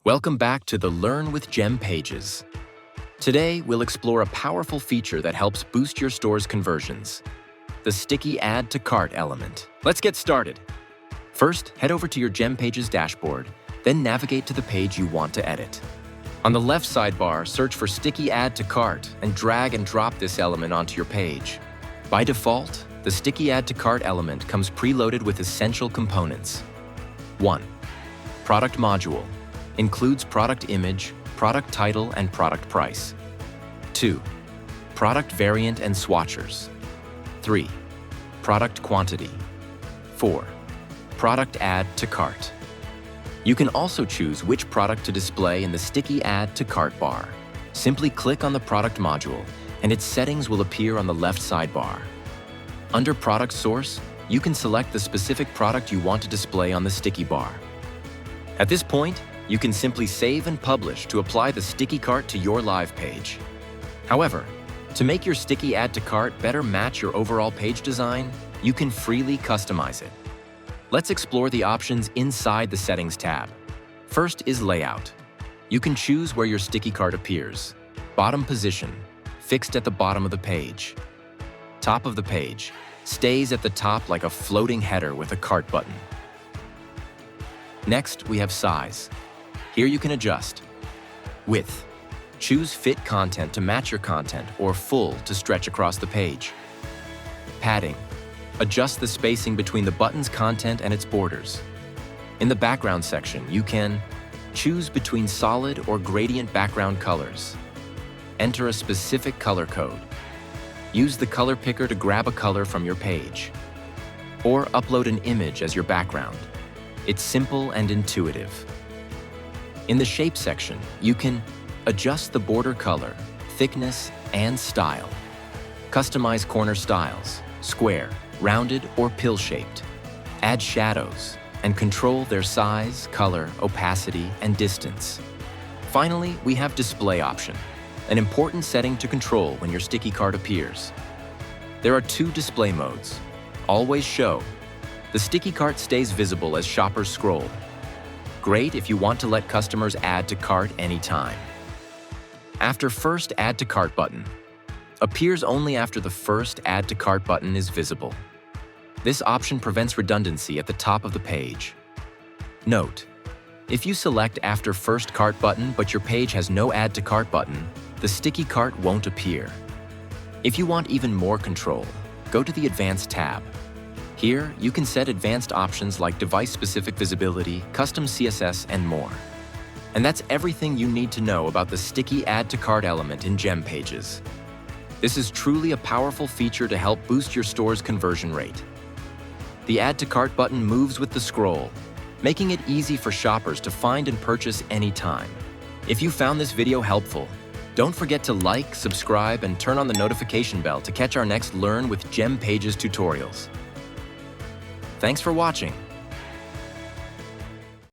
Welcome back to the Learn with GemPages. Today, we'll explore a powerful feature that helps boost your store's conversions, the sticky Add to Cart element. Let's get started. First, head over to your GemPages dashboard, then navigate to the page you want to edit. On the left sidebar, search for Sticky Add to Cart and drag and drop this element onto your page. By default, the Sticky Add to Cart element comes preloaded with essential components. 1. Product module. Includes product image, product title, and product price. 2. Product variant and swatchers. 3. Product quantity. 4. Product add to cart. You can also choose which product to display in the Sticky Add to Cart bar. Simply click on the product module, and its settings will appear on the left sidebar. Under Product Source, you can select the specific product you want to display on the sticky bar. At this point, you can simply save and publish to apply the sticky cart to your live page. However, to make your Sticky Add to Cart better match your overall page design, you can freely customize it. Let's explore the options inside the Settings tab. First is Layout. You can choose where your sticky cart appears. Bottom position, fixed at the bottom of the page. Top of the page, stays at the top like a floating header with a cart button. Next, we have Size. Here you can adjust. Width. Choose Fit Content to match your content or Full to stretch across the page. Padding. Adjust the spacing between the button's content and its borders. In the Background section, you can choose between solid or gradient background colors. Enter a specific color code. Use the color picker to grab a color from your page. Or upload an image as your background. It's simple and intuitive. In the Shape section, you can adjust the border color, thickness, and style. Customize corner styles, square, rounded, or pill-shaped. Add shadows and control their size, color, opacity, and distance. Finally, we have Display option, an important setting to control when your sticky cart appears. There are 2 display modes. Always Show. The sticky cart stays visible as shoppers scroll. Great if you want to let customers add to cart anytime. After First Add to Cart button. Appears only after the first Add to Cart button is visible. This option prevents redundancy at the top of the page. Note: if you select After First Cart button but your page has no Add to Cart button, the sticky cart won't appear. If you want even more control, go to the Advanced tab. Here, you can set advanced options like device-specific visibility, custom CSS, and more. And that's everything you need to know about the Sticky Add to Cart element in GemPages. This is truly a powerful feature to help boost your store's conversion rate. The Add to Cart button moves with the scroll, making it easy for shoppers to find and purchase anytime. If you found this video helpful, don't forget to like, subscribe, and turn on the notification bell to catch our next Learn with GemPages tutorials. Thanks for watching.